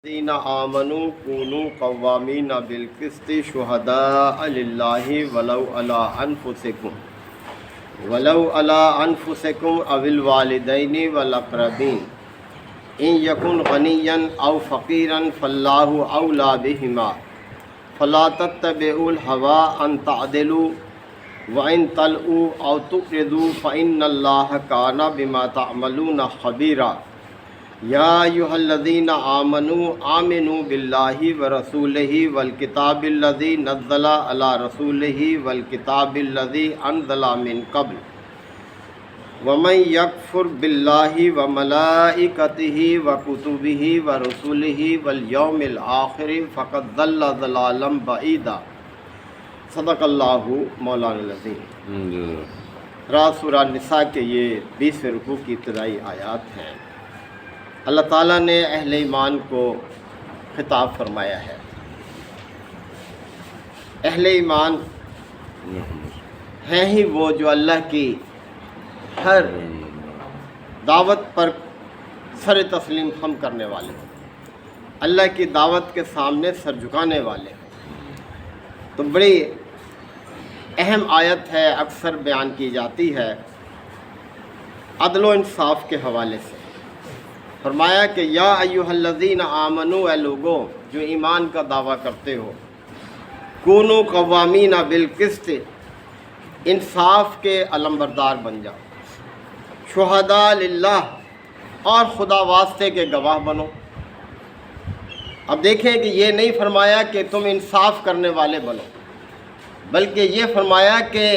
الذین آمنوا کونوا قوامین بالقسط شہداء للہ ولو علی انفسکم او الوالدین والاقربین ان یکن غنیا او فقیرا فاللہ اولی بہما فلا تتبعوا الہوی ان تعدلوا وان تلؤوا او تقرضوا فإن اللہ کان بما تعملون خبیرا یا ایھا الذین آمنوا آمنوا باللہ ورسولہ والکتاب الذی نزل علی رسولہ والکتاب الذی انزل من قبل ومن یکفر باللہ وملائکتہ وکتبہ ورسلہ والیوم الآخر فقد ضل ضلالا بعیدا۔ صدق اللہ مولانا العظیم۔ راز سورہ نساء کے یہ 20ویں رکوع کی ابتدائی آیات ہیں۔ اللہ تعالیٰ نے اہل ایمان کو خطاب فرمایا ہے۔ اہل ایمان ہیں ہی وہ جو اللہ کی ہر دعوت پر سر تسلیم خم کرنے والے ہیں، اللہ کی دعوت کے سامنے سر جھکانے والے ہیں۔ تو بڑی اہم آیت ہے، اکثر بیان کی جاتی ہے عدل و انصاف کے حوالے سے۔ فرمایا کہ یا ایھا الذین آمنوا، اے لوگو جو ایمان کا دعویٰ کرتے ہو، کونوا قوامین بالقسط، انصاف کے علمبردار بن جاؤ، شہداء للہ، اور خدا واسطے کے گواہ بنو۔ اب دیکھیں کہ یہ نہیں فرمایا کہ تم انصاف کرنے والے بنو، بلکہ یہ فرمایا کہ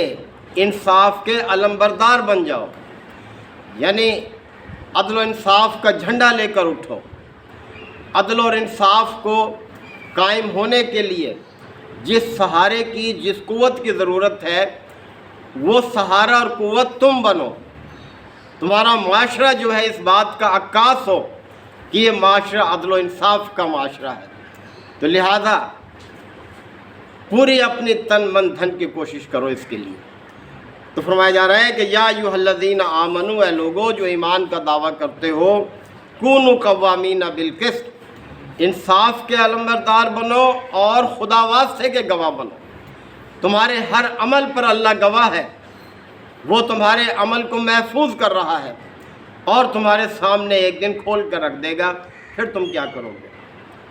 انصاف کے علمبردار بن جاؤ، یعنی عدل و انصاف کا جھنڈا لے کر اٹھو۔ عدل اور انصاف کو قائم ہونے کے لیے جس سہارے کی، جس قوت کی ضرورت ہے، وہ سہارا اور قوت تم بنو۔ تمہارا معاشرہ جو ہے اس بات کا عکاس ہو کہ یہ معاشرہ عدل و انصاف کا معاشرہ ہے، تو لہذا پوری اپنی تن من دھن کی کوشش کرو اس کے لیے۔ تو فرمایا جا رہا ہے کہ یا ایھا الذین آمنوا، اے لوگو جو ایمان کا دعویٰ کرتے ہو، کونوا قوامین بالقسط، انصاف کے علمبردار بنو اور خدا واسطے کے گواہ بنو۔ تمہارے ہر عمل پر اللہ گواہ ہے، وہ تمہارے عمل کو محفوظ کر رہا ہے اور تمہارے سامنے ایک دن کھول کر رکھ دے گا، پھر تم کیا کرو گے؟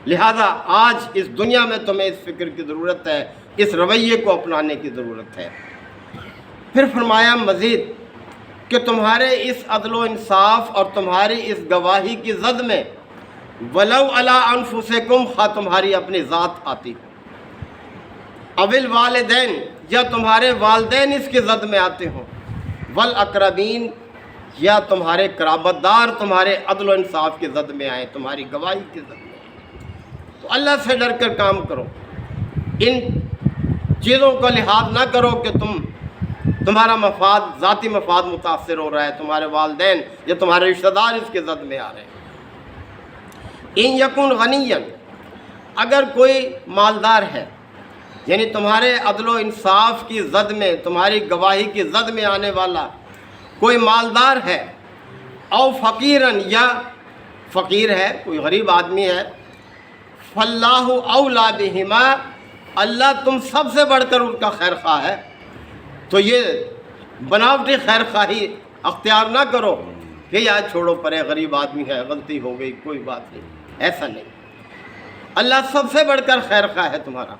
لہذا آج اس دنیا میں تمہیں اس فکر کی ضرورت ہے، اس رویے کو اپنانے کی ضرورت ہے۔ پھر فرمایا مزید کہ تمہارے اس عدل و انصاف اور تمہاری اس گواہی کی زد میں ولو علی انفسکم، خواہ تمہاری اپنی ذات آتی ہو، او الوالدین، یا تمہارے والدین اس کی زد میں آتے ہوں، والاقربین، یا تمہارے قرابت دار تمہارے عدل و انصاف کی زد میں آئیں، تمہاری گواہی کی زد میں آئیں۔ تو اللہ سے ڈر کر کام کرو، ان چیزوں کا لحاظ نہ کرو کہ تمہارا مفاد، ذاتی مفاد متاثر ہو رہا ہے، تمہارے والدین یا تمہارے رشتہ دار اس کے زد میں آ رہے ہیں۔ ان یکن غنیا، اگر کوئی مالدار ہے، یعنی تمہارے عدل و انصاف کی زد میں، تمہاری گواہی کی زد میں آنے والا کوئی مالدار ہے، او فقیرن، یا فقیر ہے، کوئی غریب آدمی ہے، فاللہ اولی بہما، اللہ تم سب سے بڑھ کر ان کا خیر خواہ ہے۔ تو یہ بناوٹی خیر خواہی اختیار نہ کرو کہ یار چھوڑو پرے، غریب آدمی ہے، غلطی ہو گئی، کوئی بات نہیں، ایسا نہیں۔ اللہ سب سے بڑھ کر خیر خواہ ہے تمہارا۔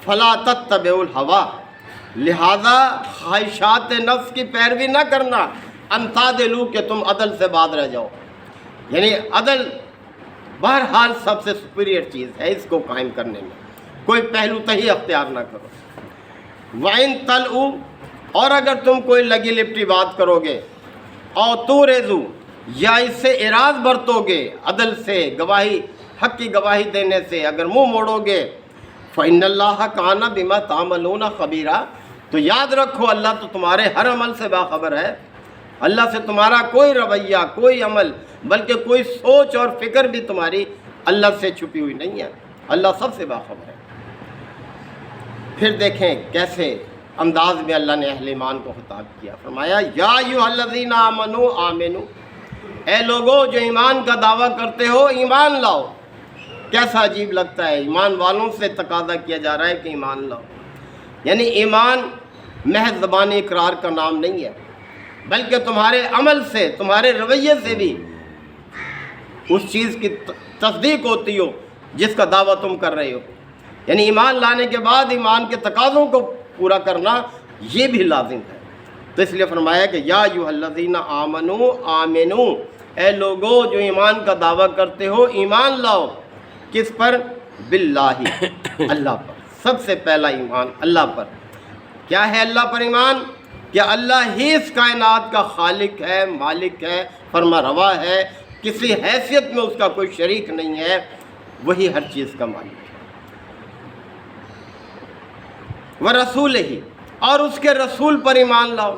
فلا تتبعوا الہوی، لہذا خواہشات نفس کی پیروی نہ کرنا، ان تعدلوا، کہ تم عدل سے بعد رہ جاؤ، یعنی عدل بہرحال سب سے سپیریئر چیز ہے، اس کو قائم کرنے میں کوئی پہلو تہی اختیار نہ کرو۔ وَإِن تَلْؤُوا، اور اگر تم کوئی لگی لپٹی بات کرو گے، اور تُعْرِضُوا، یا اس سے اعراض برتو گے، عدل سے، گواہی، حق کی گواہی دینے سے اگر منہ موڑو گے، فَإِنَّ اللَّهَ كَانَ بِمَا تَعْمَلُونَ خَبِيرًا، تو یاد رکھو اللہ تو تمہارے ہر عمل سے باخبر ہے۔ اللہ سے تمہارا کوئی رویہ، کوئی عمل، بلکہ کوئی سوچ اور فکر بھی تمہاری اللہ سے چھپی ہوئی نہیں ہے، اللہ سب سے باخبر ہے۔ پھر دیکھیں کیسے انداز میں اللہ نے اہل ایمان کو خطاب کیا۔ فرمایا یا ایھا الذین آمنوا آمنوا، اے لوگو جو ایمان کا دعویٰ کرتے ہو ایمان لاؤ، کیسا عجیب لگتا ہے، ایمان والوں سے تقاضا کیا جا رہا ہے کہ ایمان لاؤ۔ یعنی ایمان محض زبانی اقرار کا نام نہیں ہے، بلکہ تمہارے عمل سے، تمہارے رویے سے بھی اس چیز کی تصدیق ہوتی ہو جس کا دعویٰ تم کر رہے ہو۔ یعنی ایمان لانے کے بعد ایمان کے تقاضوں کو پورا کرنا یہ بھی لازم ہے۔ تو اس لیے فرمایا کہ یا ایھا الذین آمنو آمنو، اے لوگو جو ایمان کا دعویٰ کرتے ہو ایمان لاؤ۔ کس پر؟ باللہ، اللہ پر۔ سب سے پہلا ایمان اللہ پر۔ کیا ہے اللہ پر ایمان؟ کہ اللہ ہی اس کائنات کا خالق ہے، مالک ہے، فرما روا ہے، کسی حیثیت میں اس کا کوئی شریک نہیں ہے، وہی ہر چیز کا مالک ہے۔ ورسولہ، اور اس کے رسول پر ایمان لاؤ۔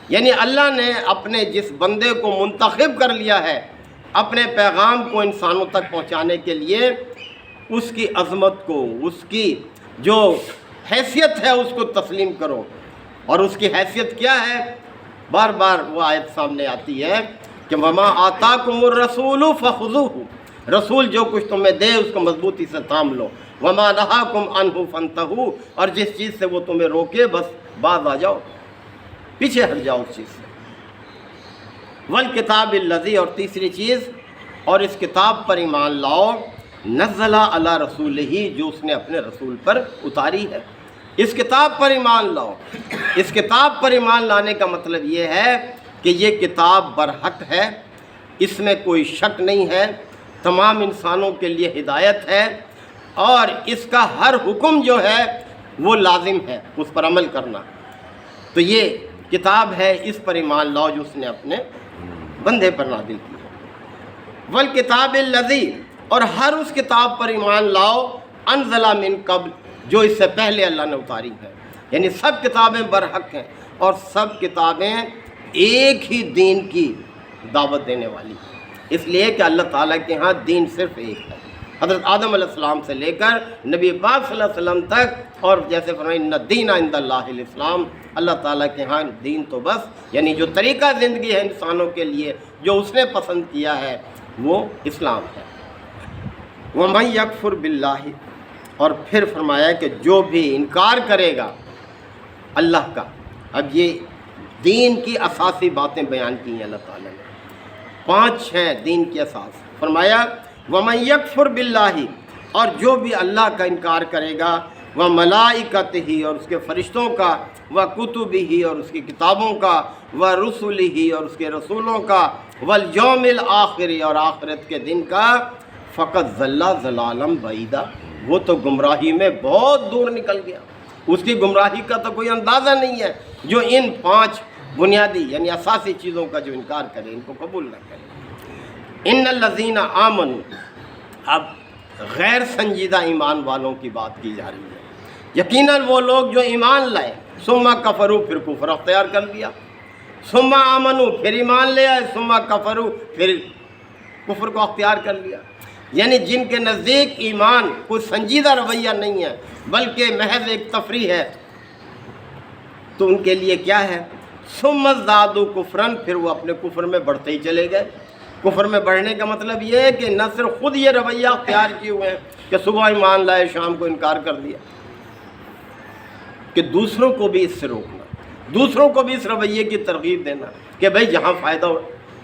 یعنی اللہ نے اپنے جس بندے کو منتخب کر لیا ہے اپنے پیغام کو انسانوں تک پہنچانے کے لیے، اس کی عظمت کو، اس کی جو حیثیت ہے اس کو تسلیم کرو۔ اور اس کی حیثیت کیا ہے؟ بار بار وہ آیت سامنے آتی ہے کہ وَمَا آتَاكُمُ الرَّسُولُ فَخُذُوهُ، رسول جو کچھ تمہیں دے اس کو مضبوطی سے تھام لو۔ وَمَا نَهَاكُمْ عَنْهُ فَانْتَهُوا، اور جس چیز سے وہ تمہیں روکے بس باز آ جاؤ، پیچھے ہٹ جاؤ اس چیز سے۔ وَالْكِتَابِ الَّذِي، اور تیسری چیز، اور اس کتاب پر ایمان لاؤ، نزل علی رسولہ، جو اس نے اپنے رسول پر اتاری ہے۔ اس کتاب پر ایمان لاؤ۔ اس کتاب پر ایمان لانے کا مطلب یہ ہے کہ یہ کتاب برحق ہے، اس میں کوئی شک نہیں ہے، تمام انسانوں کے لیے ہدایت ہے، اور اس کا ہر حکم جو ہے وہ لازم ہے اس پر عمل کرنا۔ تو یہ کتاب ہے، اس پر ایمان لاؤ جو اس نے اپنے بندے پر نازل کی ہے۔ والکتاب الذی، اور ہر اس کتاب پر ایمان لاؤ، انزل من قبل، جو اس سے پہلے اللہ نے اتاری ہے۔ یعنی سب کتابیں برحق ہیں، اور سب کتابیں ایک ہی دین کی دعوت دینے والی ہیں، اس لیے کہ اللہ تعالیٰ کے ہاں دین صرف ایک ہے۔ حضرت آدم علیہ السلام سے لے کر نبی پاک صلی اللہ علیہ وسلم تک، اور جیسے فرمایا ان الدین عند اللہ الاسلام، اللہ تعالیٰ کے ہاں دین تو بس، یعنی جو طریقہ زندگی ہے انسانوں کے لیے جو اس نے پسند کیا ہے وہ اسلام ہے۔ وَمَن یکفر باللہ، اور پھر فرمایا کہ جو بھی انکار کرے گا اللہ کا۔ اب یہ دین کی اساسی باتیں بیان کی ہیں اللہ تعالیٰ نے، 5 ہیں دین کی اساس۔ فرمایا وَمَن یکفر باللہ، اور جو بھی اللہ کا انکار کرے گا، وَمَلَائِکَتِهِ، اور اس کے فرشتوں کا، وَکُتُبِهِ، اور اس کی کتابوں کا، وَرُسُلِهِ، اور اس کے رسولوں کا، وَالْيَوْمِ الْآخِرِ، اور آخرت کے دن کا، فَقَدْ ضَلَّ ضَلَالًا بَعِيدًا، وہ تو گمراہی میں بہت دور نکل گیا، اس کی گمراہی کا تو کوئی اندازہ نہیں ہے، جو ان 5 بنیادی یعنی اساسی چیزوں کا جو انکار کرے، ان کو قبول نہ کرے۔ ان الذین آمنوا، اب غیر سنجیدہ ایمان والوں کی بات کی جا رہی ہے۔ یقیناً وہ لوگ جو ایمان لائے، ثم کفروا، پھر کفر اختیار کر لیا، ثم آمنوا، پھر ایمان لے آئے، ثم کفروا، پھر کفر کو اختیار کر لیا۔ یعنی جن کے نزدیک ایمان کوئی سنجیدہ رویہ نہیں ہے بلکہ محض ایک تفریح ہے، تو ان کے لیے کیا ہے؟ ثم ازدادوا کفرا، پھر وہ اپنے کفر میں بڑھتے ہی چلے گئے۔ کفر میں بڑھنے کا مطلب یہ ہے کہ نہ صرف خود یہ رویہ اختیار کیے ہوئے ہیں کہ صبح ایمان لائے شام کو انکار کر دیا، کہ دوسروں کو بھی اس سے روکنا، دوسروں کو بھی اس رویے کی ترغیب دینا کہ بھئی جہاں فائدہ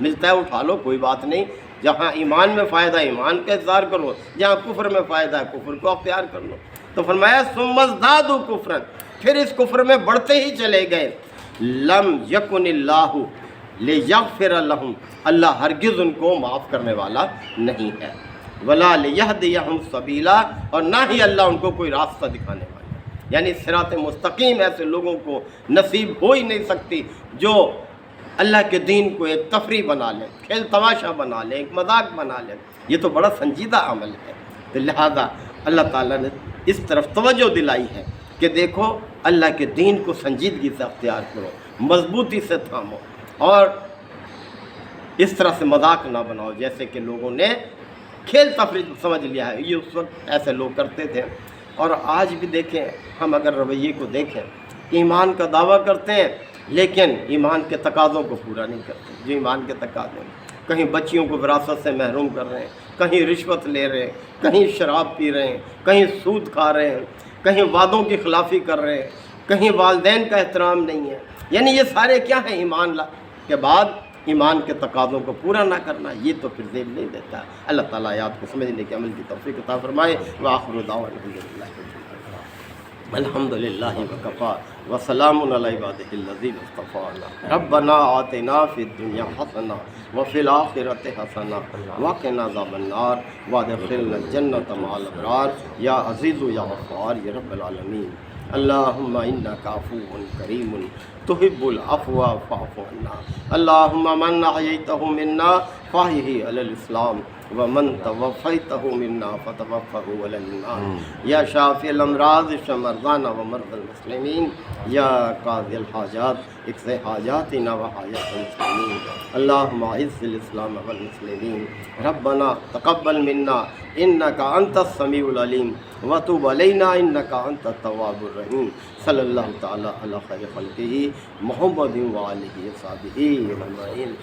ملتا ہے اٹھا لو، کوئی بات نہیں، جہاں ایمان میں فائدہ ایمان کا اظہار کرو، جہاں کفر میں فائدہ ہے کفر کو اختیار کر لو۔ تو فرمایا ثم ازدادوا کفرا، پھر اس کفر میں بڑھتے ہی چلے گئے۔ لم یکن اللہ لیغفر لہم، اللہ ہرگز ان کو معاف کرنے والا نہیں ہے، ولا لیہدیہم سبیلا، اور نہ ہی اللہ ان کو کوئی راستہ دکھانے والا ہے۔ یعنی صراط مستقیم ایسے لوگوں کو نصیب ہو ہی نہیں سکتی جو اللہ کے دین کو ایک تفریح بنا لیں، کھیل تماشا بنا لیں، ایک مذاق بنا لیں۔ یہ تو بڑا سنجیدہ عمل ہے، تو لہذا اللہ تعالیٰ نے اس طرف توجہ دلائی ہے کہ دیکھو اللہ کے دین کو سنجیدگی سے اختیار کرو، مضبوطی سے تھامو، اور اس طرح سے مذاق نہ بناؤ جیسے کہ لوگوں نے کھیل تفریح سمجھ لیا ہے۔ یہ اس وقت ایسے لوگ کرتے تھے، اور آج بھی دیکھیں ہم اگر رویے کو دیکھیں، ایمان کا دعویٰ کرتے ہیں لیکن ایمان کے تقاضوں کو پورا نہیں کرتے، جو ایمان کے تقاضے ہیں۔ کہیں بچیوں کو وراثت سے محروم کر رہے ہیں، کہیں رشوت لے رہے ہیں، کہیں شراب پی رہے ہیں، کہیں سود کھا رہے ہیں، کہیں وعدوں کی خلافی کر رہے ہیں، کہیں والدین کا احترام نہیں ہے. یعنی یہ سارے کیا ہیں؟ ایمان کے بعد ایمان کے تقاضوں کو پورا نہ کرنا. یہ تو پھر زیب نہیں دیتا. اللہ تعالیٰ آیات کو سمجھنے کے عمل کی توفیق عطا فرمائے. وآخر دعوانا الحمد للہ وکفا وسلام علی عبادہ الذین اصطفیٰ. ربنا آتنا فی الدنیا حسنہ وفی الآخرۃ حسنہ وقنا عذاب النار وادخلنا الجنۃ مع الابرار یا عزیز یا غفار یا رب العالمین. اللہم انک عفو کریم تحب العفو فاعف عنا. اللہم من احییتہ منا فاحیہ علی الاسلام ومن توفیتہ منا فتوفہ علی الایمان. یا شافی الامراض اشف مرضانا ومرضى المسلمین. یا قاضی الحاجات اقض حاجاتنا وحاجات المسلمین. اللہم اعز الاسلام والمسلمین. ربنا تقبل منا انک انت السمیع العلیم وتب علینا انک انت التواب الرحیم. صلی اللہ تعالی علی خیر خلقہ محمد وآلہ وصحبہ اجمعین.